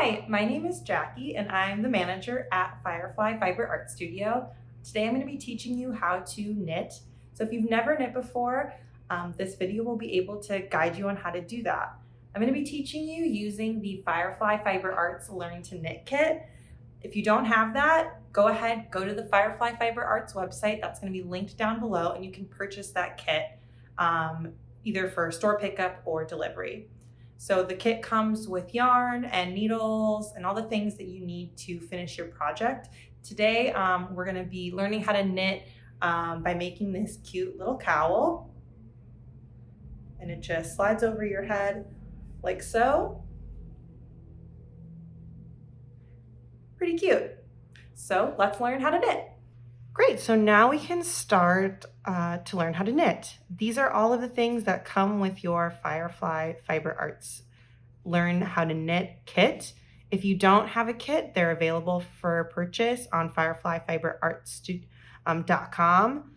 Hi, my name is Jackie and I'm the manager at Firefly Fiber Arts Studio. Today I'm going to be teaching you how to knit. So if you've never knit before, this video will be able to guide you on how to do that. I'm going to be teaching you using the Firefly Fiber Arts Learn to Knit kit. If you don't have that, go ahead, go to the Firefly Fiber Arts website. That's going to be linked down below and you can purchase that kit either for store pickup or delivery. So the kit comes with yarn and needles and all the things that you need to finish your project. Today, we're going to be learning how to knit by making this cute little cowl. And it just slides over your head like so. Pretty cute. So let's learn how to knit. Great, so now we can start to learn how to knit. These are all of the things that come with your Firefly Fiber Arts Learn How to Knit kit. If you don't have a kit, they're available for purchase on fireflyfiberarts.com.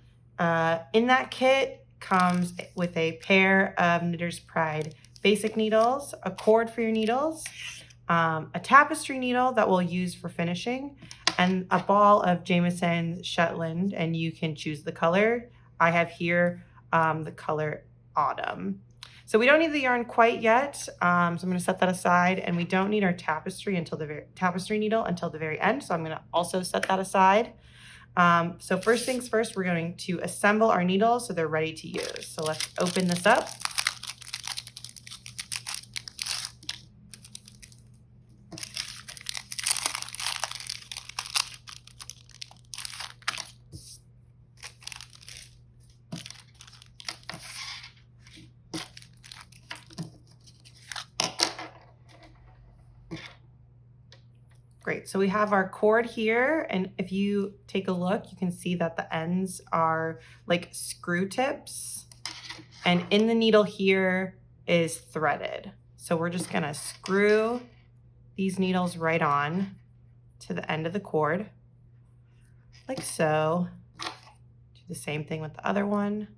In that kit comes with a pair of Knitter's Pride basic needles, a cord for your needles, a tapestry needle that we'll use for finishing, and a ball of Jameson Shetland, and you can choose the color. I have here the color Autumn. So we don't need the yarn quite yet, so I'm going to set that aside, and we don't need our tapestry needle until the very end, so I'm going to also set that aside. So first things first, we're going to assemble our needles so they're ready to use. So let's open this up. Great, so we have our cord here, and if you take a look, you can see that the ends are like screw tips, and in the needle here is threaded. So we're just gonna screw these needles right on to the end of the cord, like so. Do the same thing with the other one.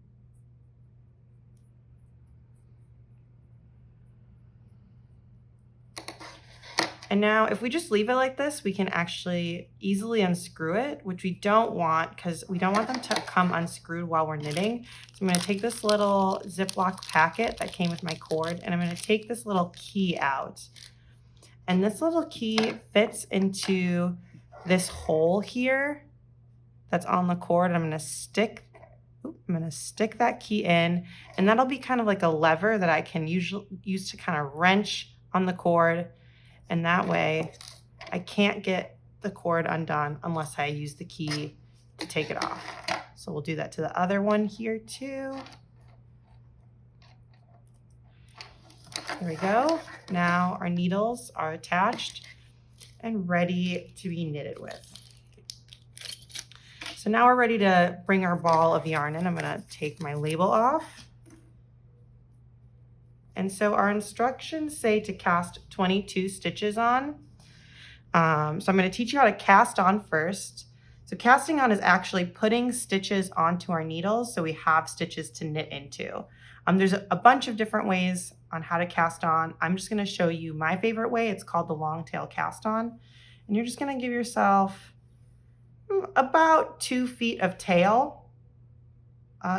And now if we just leave it like this, we can actually easily unscrew it, which we don't want because we don't want them to come unscrewed while we're knitting. So I'm going to take this little Ziploc packet that came with my cord, and I'm going to take this little key out. And this little key fits into this hole here that's on the cord. I'm going to stick that key in, and that'll be kind of like a lever that I can use to kind of wrench on the cord. And that way I can't get the cord undone unless I use the key to take it off. So we'll do that to the other one here too. There we go. Now our needles are attached and ready to be knitted with. So now we're ready to bring our ball of yarn in. I'm gonna take my label off. And so our instructions say to cast 22 stitches on. So I'm going to teach you how to cast on first. So casting on is actually putting stitches onto our needles so we have stitches to knit into. There's a bunch of different ways on how to cast on. I'm just going to show you my favorite way. It's called the long tail cast on. And you're just going to give yourself about 2 feet of tail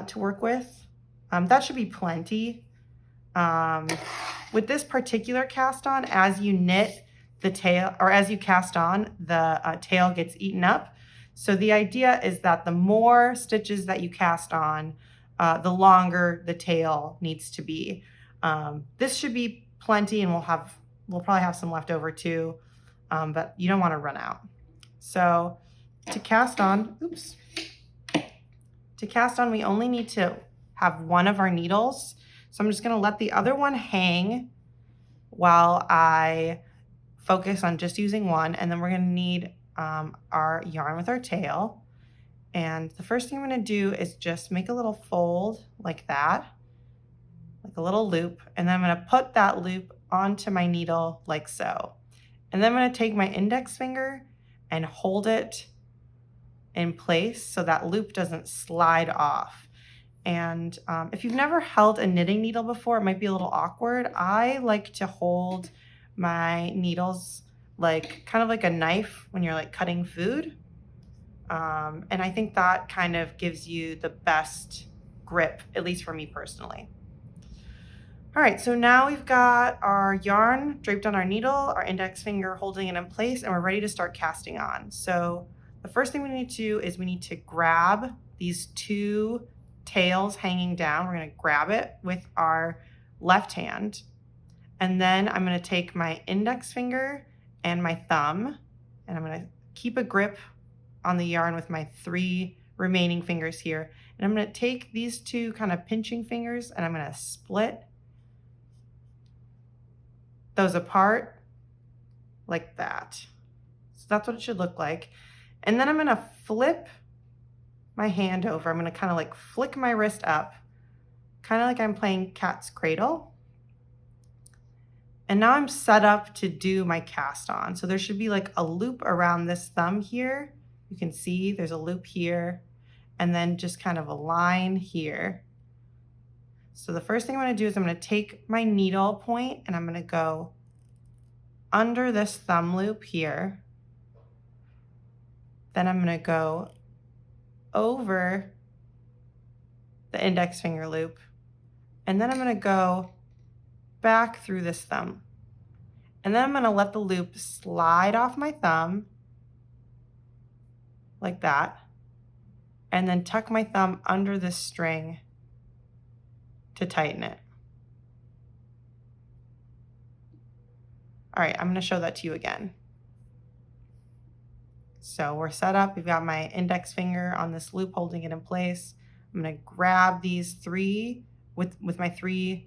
to work with. That should be plenty. With this particular cast on, as you knit the tail, or as you cast on, the tail gets eaten up. So the idea is that the more stitches that you cast on, the longer the tail needs to be. This should be plenty, and we'll probably have some left over too, but you don't want to run out. So to cast on, we only need to have one of our needles. So I'm just going to let the other one hang while I focus on just using one. And then we're going to need our yarn with our tail. And the first thing I'm going to do is just make a little fold like that, like a little loop. And then I'm going to put that loop onto my needle like so. And then I'm going to take my index finger and hold it in place so that loop doesn't slide off. And if you've never held a knitting needle before, it might be a little awkward. I like to hold my needles like kind of like a knife when you're like cutting food. And I think that kind of gives you the best grip, at least for me personally. All right, so now we've got our yarn draped on our needle, our index finger holding it in place, and we're ready to start casting on. So the first thing we need to do is we need to grab these two tails hanging down. We're gonna grab it with our left hand. And then I'm gonna take my index finger and my thumb, and I'm gonna keep a grip on the yarn with my 3 remaining fingers here. And I'm gonna take these 2 kind of pinching fingers and I'm gonna split those apart like that. So that's what it should look like. And then I'm gonna flip my hand over. I'm gonna kind of like flick my wrist up, kind of like I'm playing cat's cradle. And now I'm set up to do my cast on. So there should be like a loop around this thumb here. You can see there's a loop here, and then just kind of a line here. So the first thing I'm gonna do is I'm gonna take my needle point and I'm gonna go under this thumb loop here. Then I'm gonna go over the index finger loop, and then I'm gonna go back through this thumb. And then I'm gonna let the loop slide off my thumb like that, and then tuck my thumb under this string to tighten it. All right, I'm gonna show that to you again. So we're set up, we've got my index finger on this loop holding it in place. I'm gonna grab these 3 with my 3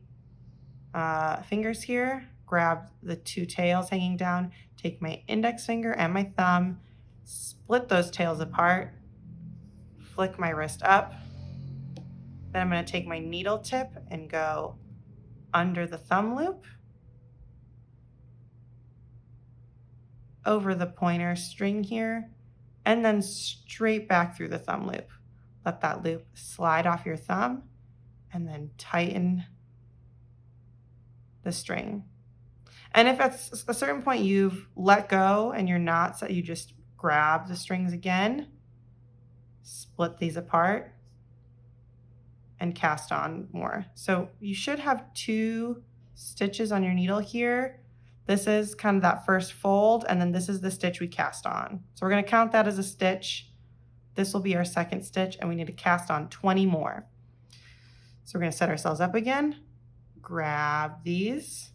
fingers here, grab the 2 tails hanging down, take my index finger and my thumb, split those tails apart, flick my wrist up. Then I'm gonna take my needle tip and go under the thumb loop, over the pointer string here, and then straight back through the thumb loop. Let that loop slide off your thumb and then tighten the string. And if at a certain point you've let go and you're not, so you just grab the strings again, split these apart, and cast on more. So you should have 2 stitches on your needle here. This is kind of that first fold, and then this is the stitch we cast on. So we're gonna count that as a stitch. This will be our second stitch, and we need to cast on 20 more. So we're gonna set ourselves up again, grab these,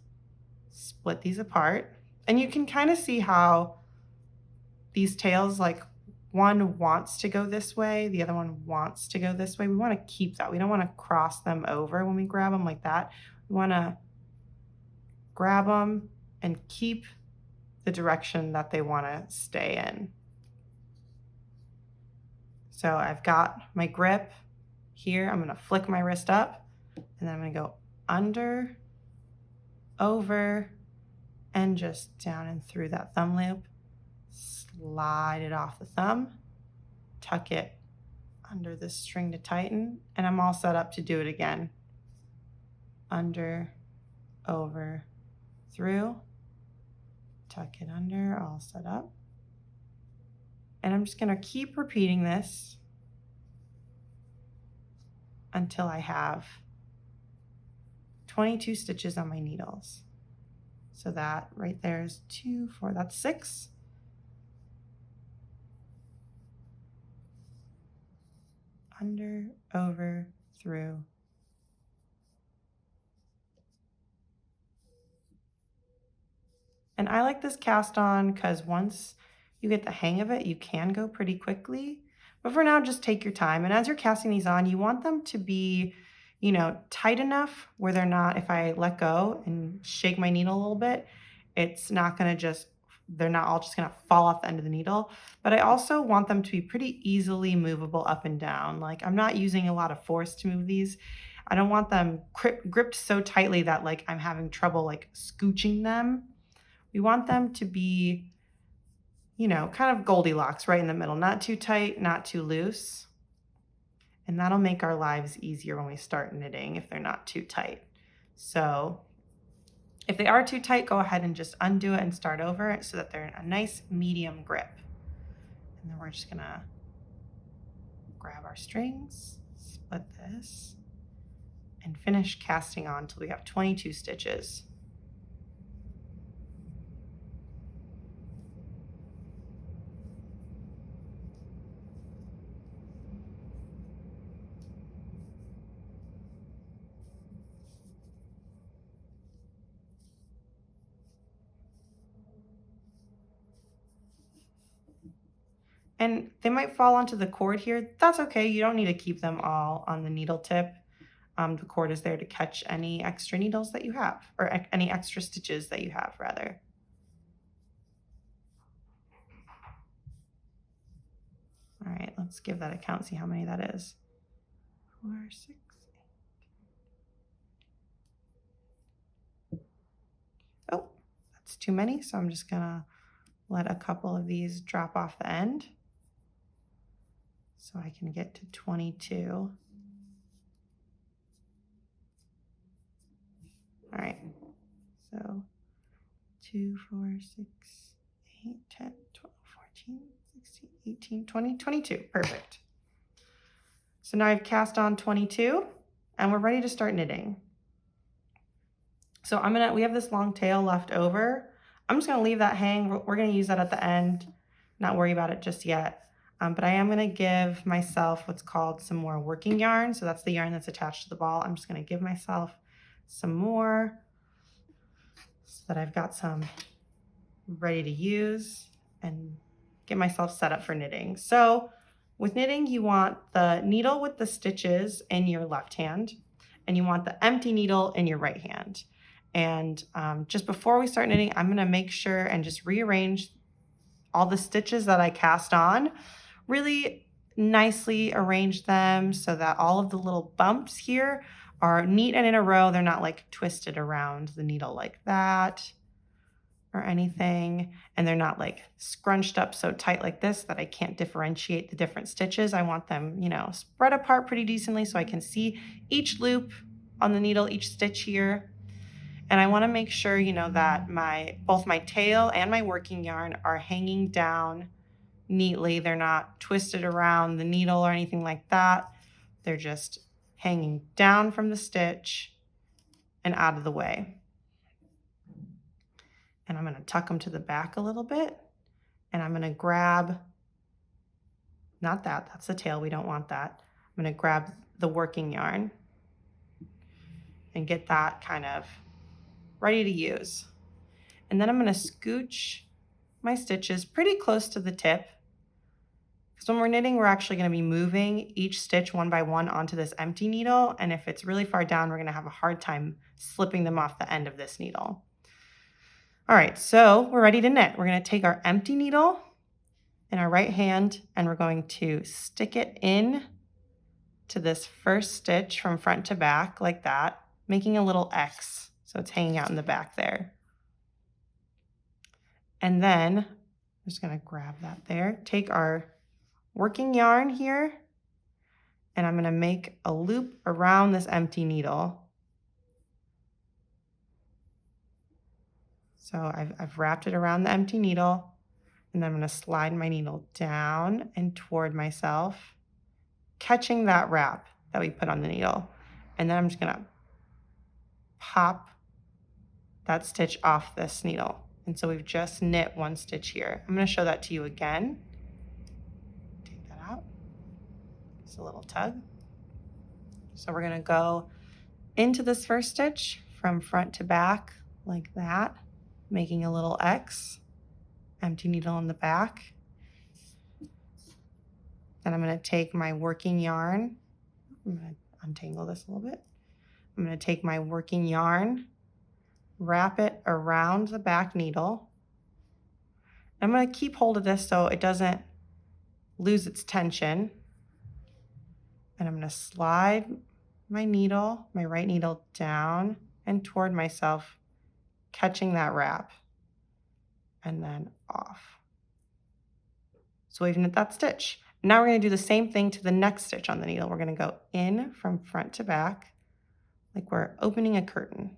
split these apart, and you can kind of see how these tails, like one wants to go this way, the other one wants to go this way. We want to keep that. We don't want to cross them over when we grab them like that. We want to grab them and keep the direction that they want to stay in. So I've got my grip here. I'm going to flick my wrist up, and then I'm going to go under, over, and just down and through that thumb loop. Slide it off the thumb, tuck it under this string to tighten, and I'm all set up to do it again. Under, over, through, tuck it under, all set up. And I'm just gonna keep repeating this until I have 22 stitches on my needles. So that right there is 2, 4, that's 6. Under, over, through. And I like this cast on because once you get the hang of it, you can go pretty quickly. But for now, just take your time. And as you're casting these on, you want them to be, you know, tight enough where they're not, if I let go and shake my needle a little bit, it's not gonna just, they're not all just gonna fall off the end of the needle. But I also want them to be pretty easily movable up and down. Like I'm not using a lot of force to move these. I don't want them gripped so tightly that like I'm having trouble like scooching them. We want them to be, you know, kind of Goldilocks right in the middle, not too tight, not too loose. And that'll make our lives easier when we start knitting if they're not too tight. So If they are too tight, go ahead and just undo it and start over so that they're in a nice medium grip. And then we're just gonna grab our strings, split this, and finish casting on until we have 22 stitches. And they might fall onto the cord here. That's okay. You don't need to keep them all on the needle tip. The cord is there to catch any extra needles that you have, or any extra stitches that you have, rather. All right, let's give that a count, see how many that is. 4, 6, 8. Oh, that's too many, so I'm just gonna let a couple of these drop off the end so I can get to 22. All right, so 2, 4, 6, 8, 10, 12, 14, 16, 18, 20, 22, perfect. So now I've cast on 22 and we're ready to start knitting. So we have this long tail left over. I'm just gonna leave that hang. We're gonna use that at the end, not worry about it just yet. But I am gonna give myself what's called some more working yarn. So that's the yarn that's attached to the ball. I'm just gonna give myself some more so that I've got some ready to use and get myself set up for knitting. So with knitting, you want the needle with the stitches in your left hand, and you want the empty needle in your right hand. And just before we start knitting, I'm gonna make sure and just rearrange all the stitches that I cast on, really nicely arrange them so that all of the little bumps here are neat and in a row. They're not like twisted around the needle like that or anything. And they're not like scrunched up so tight like this that I can't differentiate the different stitches. I want them, you know, spread apart pretty decently so I can see each loop on the needle, each stitch here. And I want to make sure, you know, that both my tail and my working yarn are hanging down neatly. They're not twisted around the needle or anything like that. They're just hanging down from the stitch and out of the way. And I'm going to tuck them to the back a little bit. And I'm going to grab, not that, that's the tail. We don't want that. I'm going to grab the working yarn and get that kind of ready to use. And then I'm going to scooch my stitches pretty close to the tip. Because when we're knitting, we're actually going to be moving each stitch one by one onto this empty needle. And if it's really far down, we're going to have a hard time slipping them off the end of this needle. All right, so we're ready to knit. We're going to take our empty needle in our right hand and we're going to stick it in to this first stitch from front to back like that, making a little X. So it's hanging out in the back there. And then I'm just going to grab that there, take our working yarn here, and I'm going to make a loop around this empty needle. So I've wrapped it around the empty needle, and then I'm going to slide my needle down and toward myself, catching that wrap that we put on the needle. And then I'm just going to pop that stitch off this needle. And so we've just knit one stitch here. I'm going to show that to you again. Take that out. Just a little tug. So we're going to go into this first stitch from front to back like that, making a little X, empty needle in the back. Then I'm going to take my working yarn. I'm going to untangle this a little bit. I'm going to take my working yarn, wrap it around the back needle. I'm going to keep hold of this so it doesn't lose its tension. And I'm going to slide my needle, my right needle, down and toward myself, catching that wrap, and then off. So we've knit that stitch. Now we're going to do the same thing to the next stitch on the needle. We're going to go in from front to back, like we're opening a curtain.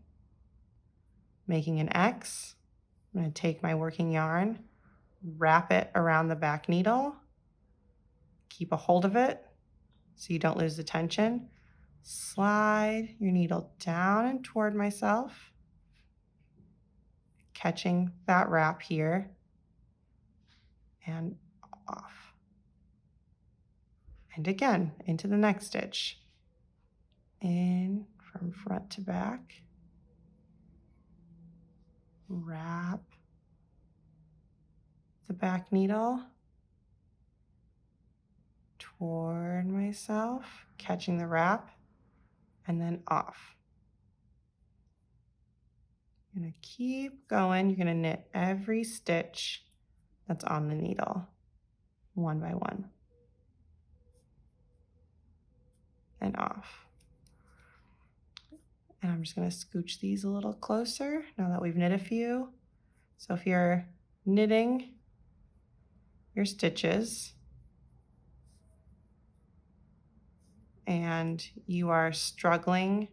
making an X. I'm going to take my working yarn, wrap it around the back needle, keep a hold of it so you don't lose the tension. Slide your needle down and toward myself, catching that wrap here, and off. And again, into the next stitch. In from front to back. Wrap the back needle toward myself, catching the wrap, and then off. You're going to keep going. You're going to knit every stitch that's on the needle, one by one, and off. And I'm just going to scooch these a little closer now that we've knit a few. So if you're knitting your stitches and you are struggling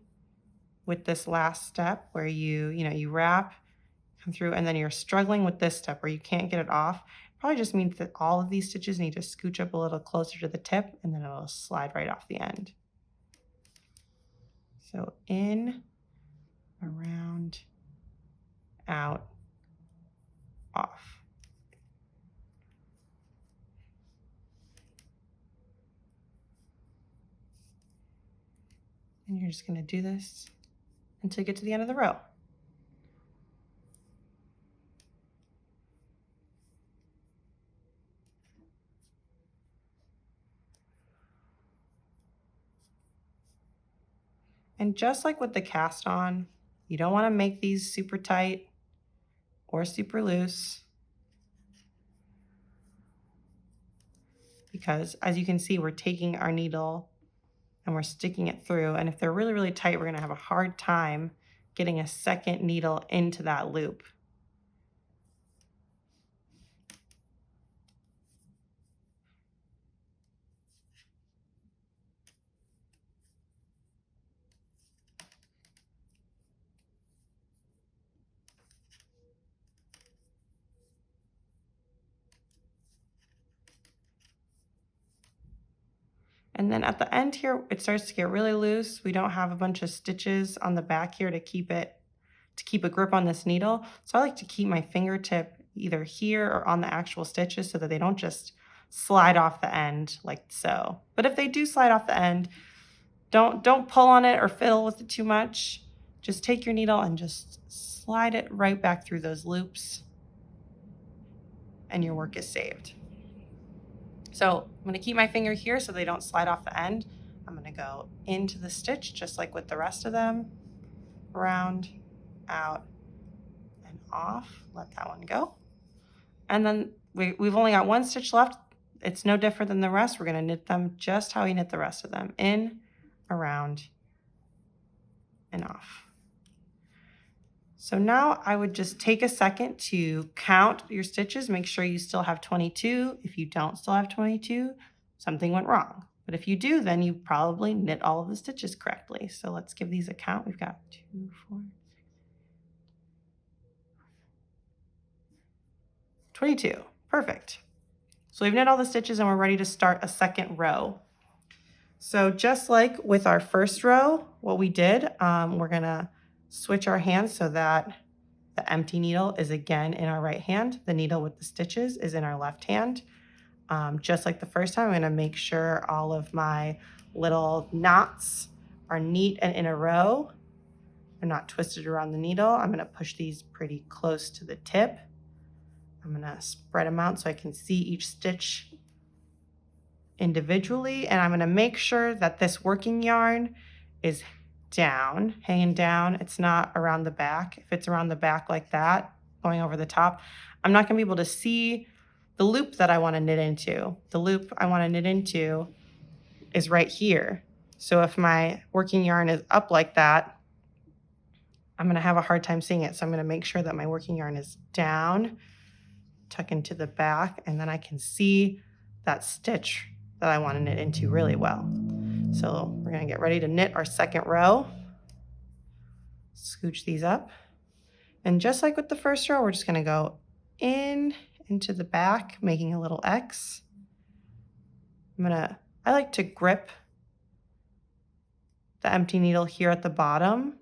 with this last step where you wrap, come through, and then you're struggling with this step where you can't get it off, it probably just means that all of these stitches need to scooch up a little closer to the tip, and then it'll slide right off the end. So in, around, out, off. And you're just going to do this until you get to the end of the row. And just like with the cast on, you don't want to make these super tight or super loose, because as you can see, we're taking our needle and we're sticking it through. And if they're really, really tight, we're going to have a hard time getting a second needle into that loop. And then at the end here, it starts to get really loose. We don't have a bunch of stitches on the back here to keep a grip on this needle. So I like to keep my fingertip either here or on the actual stitches so that they don't just slide off the end like so. But if they do slide off the end, don't pull on it or fiddle with it too much. Just take your needle and just slide it right back through those loops, and your work is saved. So I'm going to keep my finger here so they don't slide off the end. I'm going to go into the stitch just like with the rest of them. Around, out, and off. Let that one go. And then we've only got one stitch left. It's no different than the rest. We're going to knit them just how we knit the rest of them. In, around, and off. So now I would just take a second to count your stitches. Make sure you still have 22. If you don't still have 22, something went wrong. But if you do, then you probably knit all of the stitches correctly. So let's give these a count. We've got 2, 4, 22. Perfect. So we've knit all the stitches and we're ready to start a second row. So just like with our first row, what we did, we're gonna switch our hands so that the empty needle is again in our right hand. The needle with the stitches is in our left hand. Just like the first time, I'm gonna make sure all of my little knots are neat and in a row. They're not twisted around the needle. I'm gonna push these pretty close to the tip. I'm gonna spread them out so I can see each stitch individually. And I'm gonna make sure that this working yarn is down, hanging down. It's not around the back. If it's around the back like that, going over the top, I'm not gonna be able to see the loop that I wanna knit into. The loop I wanna knit into is right here. So if my working yarn is up like that, I'm gonna have a hard time seeing it. So I'm gonna make sure that my working yarn is down, tuck into the back, and then I can see that stitch that I wanna knit into really well. So we're gonna get ready to knit our second row. Scooch these up. And just like with the first row, we're just gonna go into the back, making a little X. I like to grip the empty needle here at the bottom.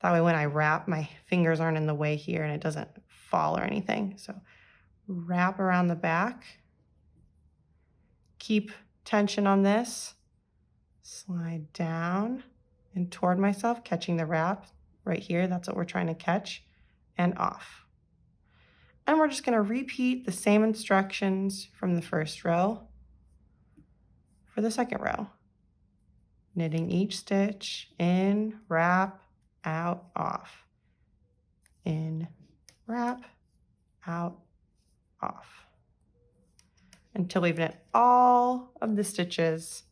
That way when I wrap, my fingers aren't in the way here and it doesn't fall or anything. So wrap around the back. Keep tension on this. Slide down and toward myself, catching the wrap right here. That's what we're trying to catch, and off. And we're just gonna repeat the same instructions from the first row for the second row. Knitting each stitch, in, wrap, out, off. In, wrap, out, off. Until we've knit all of the stitches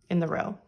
in the row.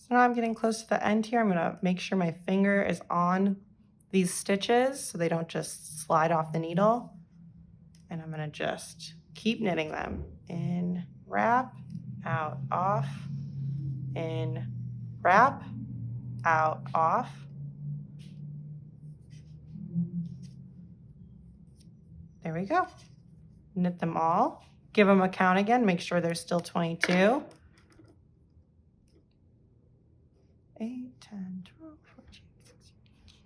So now I'm getting close to the end here. I'm gonna make sure my finger is on these stitches so they don't just slide off the needle. And I'm gonna just keep knitting them. In, wrap, out, off. In, wrap, out, off. There we go. Knit them all. Give them a count again. Make sure there's still 22. 8, 10, 12, 14, 16,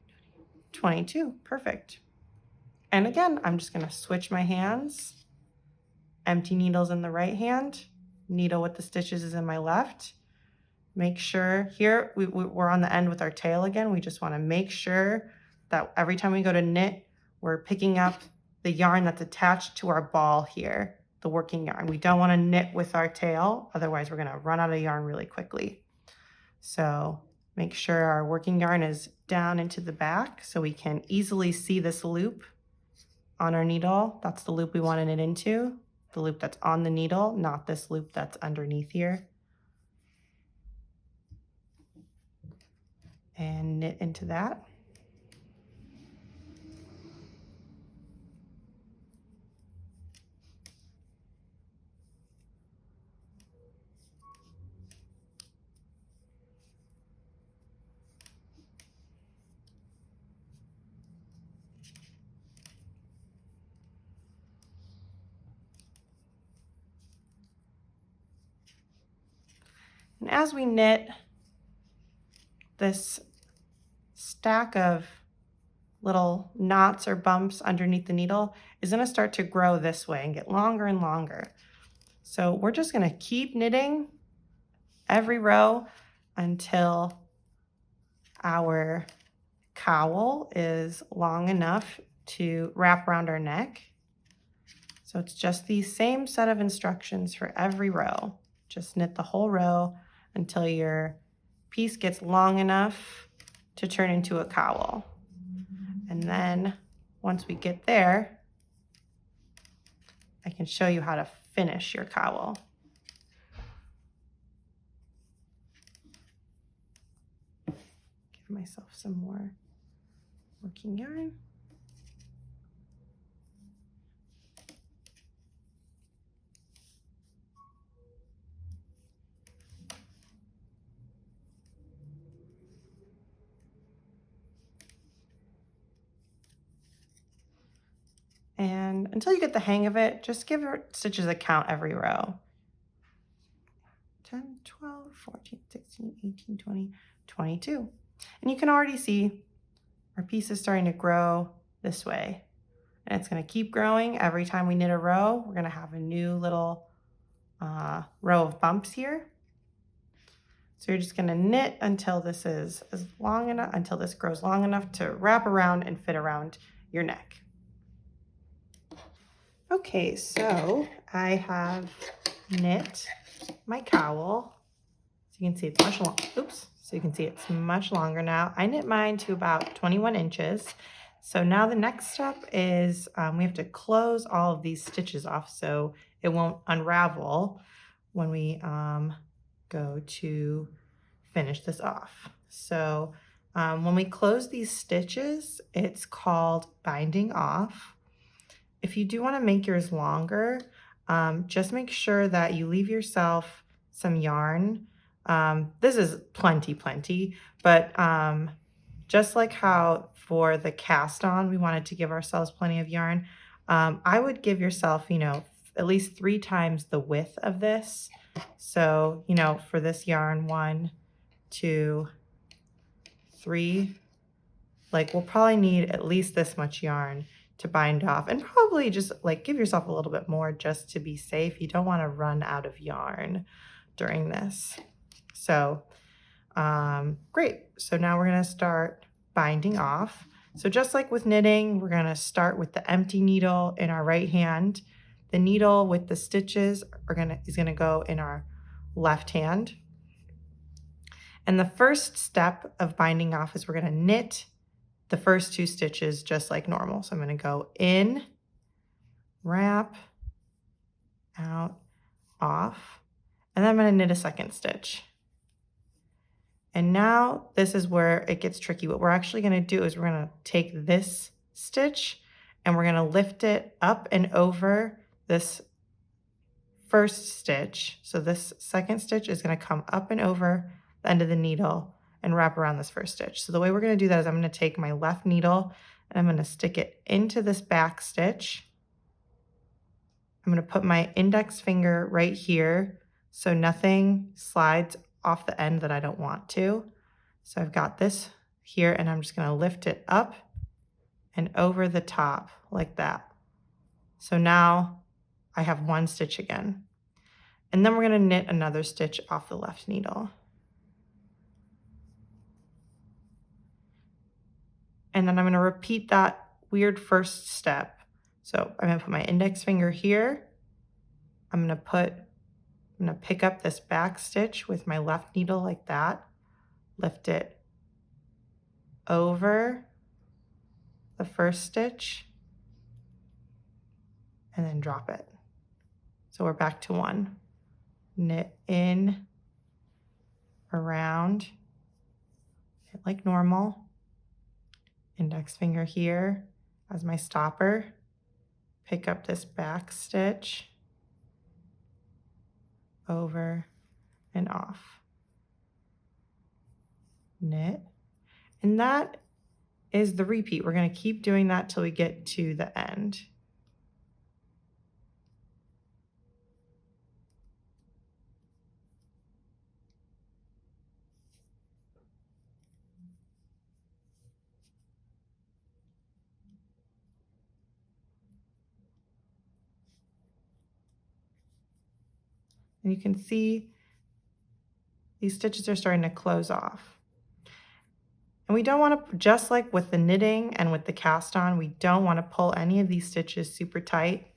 22. Perfect. And again, I'm just going to switch my hands. Empty needles in the right hand. Needle with the stitches is in my left. Make sure here, we're on the end with our tail again. We just want to make sure that every time we go to knit, we're picking up the yarn that's attached to our ball here, the working yarn. We don't want to knit with our tail, otherwise we're going to run out of yarn really quickly. So make sure our working yarn is down into the back so we can easily see this loop on our needle. That's the loop we want to knit into, the loop that's on the needle, not this loop that's underneath here. And knit into that. And as we knit, this stack of little knots or bumps underneath the needle is going to start to grow this way and get longer and longer. So we're just going to keep knitting every row until our cowl is long enough to wrap around our neck. So it's just the same set of instructions for every row. Just knit the whole row until your piece gets long enough to turn into a cowl. And then once we get there, I can show you how to finish your cowl. Give myself some more working yarn. And until you get the hang of it, just give your stitches a count every row. 10, 12, 14, 16, 18, 20, 22. And you can already see our piece is starting to grow this way. And it's going to keep growing. Every time we knit a row, we're going to have a new little row of bumps here. So you're just going to knit until this is long enough, until this grows long enough to wrap around and fit around your neck. Okay, so I have knit my cowl. So you can see it's much longer. Oops. So you can see it's much longer now. I knit mine to about 21 inches. So now the next step is we have to close all of these stitches off so it won't unravel when we go to finish this off. So when we close these stitches, it's called binding off. If you do want to make yours longer, just make sure that you leave yourself some yarn. This is plenty, but just like how for the cast on, we wanted to give ourselves plenty of yarn, I would give yourself, at least 3 times the width of this. So, for this yarn, 1, 2, 3, like we'll probably need at least this much yarn to bind off, and probably just like give yourself a little bit more just to be safe. You don't want to run out of yarn during this. So great. So now we're going to start binding off. So just like with knitting, we're going to start with the empty needle in our right hand. The needle with the stitches is going to go in our left hand. And the first step of binding off is we're going to knit the first 2 stitches just like normal. So I'm going to go in, wrap, out, off, and then I'm going to knit a second stitch. And now this is where it gets tricky. What we're actually going to do is we're going to take this stitch and we're going to lift it up and over this first stitch. So this second stitch is going to come up and over the end of the needle and wrap around this first stitch. So the way we're going to do that is I'm going to take my left needle and I'm going to stick it into this back stitch. I'm going to put my index finger right here so nothing slides off the end that I don't want to. So I've got this here and I'm just going to lift it up and over the top like that. So now I have 1 stitch again. And then we're going to knit another stitch off the left needle. And then I'm going to repeat that weird first step. So I'm going to put my index finger here. I'm going to pick up this back stitch with my left needle like that. Lift it over the first stitch and then drop it. So we're back to 1. Knit in, around, knit like normal. Index finger here as my stopper. Pick up this back stitch, over and off. Knit. And that is the repeat. We're going to keep doing that till we get to the end. And you can see these stitches are starting to close off. And we don't want to, just like with the knitting and with the cast on, we don't want to pull any of these stitches super tight.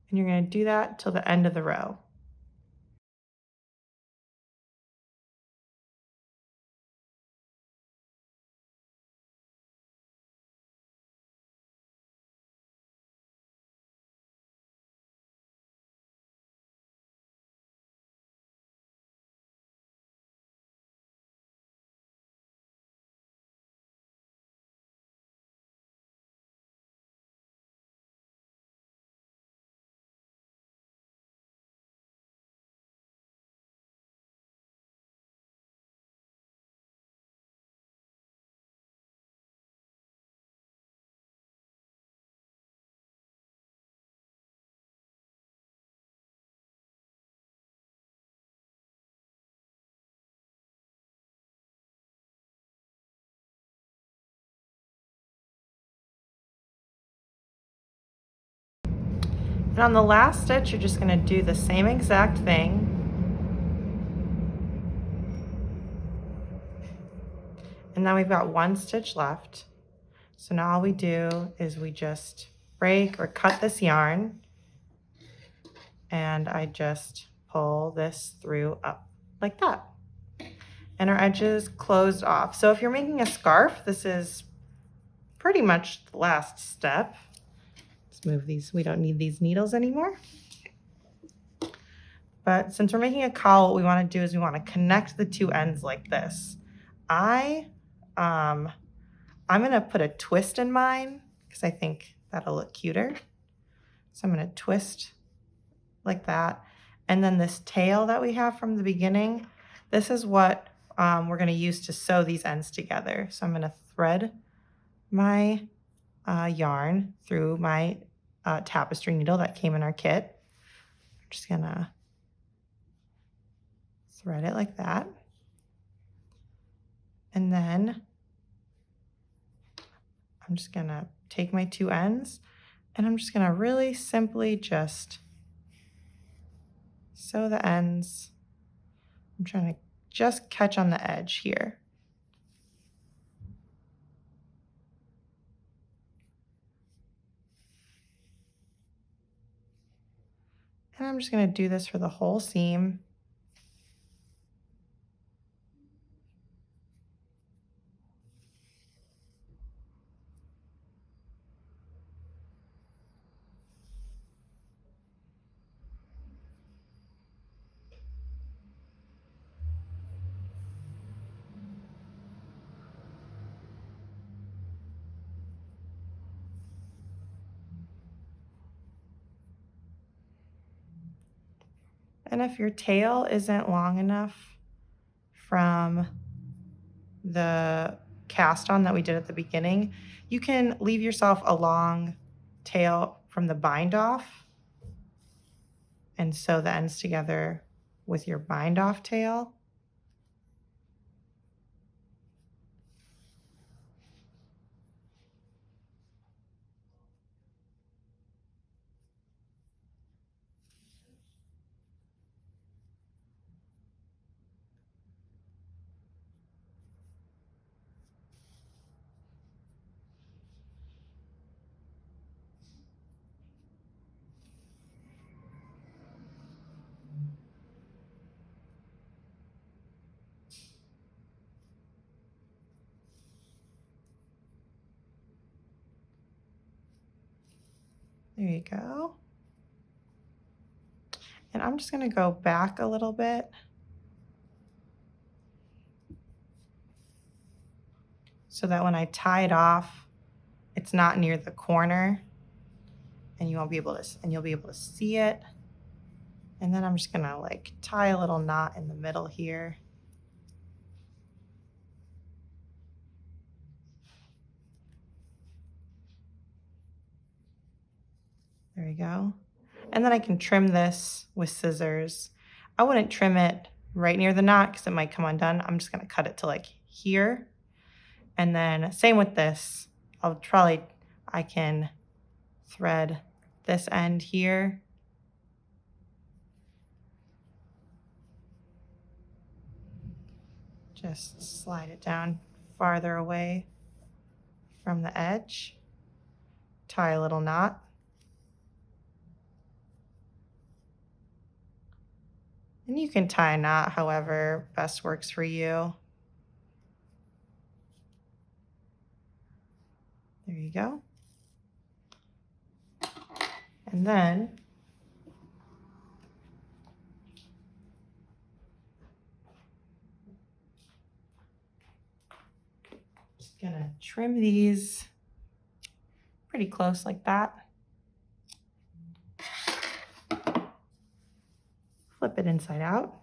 And you're going to do that till the end of the row. And on the last stitch, you're just gonna do the same exact thing. And now we've got one stitch left. So now all we do is we just break or cut this yarn, and I just pull this through up like that. And our edges closed off. So if you're making a scarf, this is pretty much the last step. Let's move these, we don't need these needles anymore. But since we're making a cowl, what we wanna do is we wanna connect the two ends like this. I'm gonna put a twist in mine because I think that'll look cuter. So I'm gonna twist like that. And then this tail that we have from the beginning, this is what we're gonna use to sew these ends together. So I'm gonna thread my yarn through my tapestry needle that came in our kit. I'm just gonna thread it like that. And then I'm just gonna take my two ends and I'm just gonna really simply just sew the ends. I'm trying to just catch on the edge here. And I'm just gonna do this for the whole seam. And if your tail isn't long enough from the cast on that we did at the beginning, you can leave yourself a long tail from the bind off and sew the ends together with your bind off tail. There you go. And I'm just gonna go back a little bit. So that when I tie it off, it's not near the corner and you'll be able to see it. And then I'm just gonna like tie a little knot in the middle here. There we go. And then I can trim this with scissors. I wouldn't trim it right near the knot because it might come undone. I'm just gonna cut it to like here. And then same with this. I can thread this end here. Just slide it down farther away from the edge. Tie a little knot. And you can tie a knot however best works for you. There you go. And then just gonna trim these pretty close like that. Flip it inside out.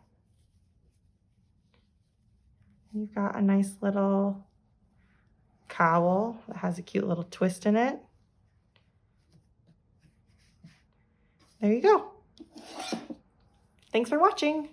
And you've got a nice little cowl that has a cute little twist in it. There you go. Thanks for watching.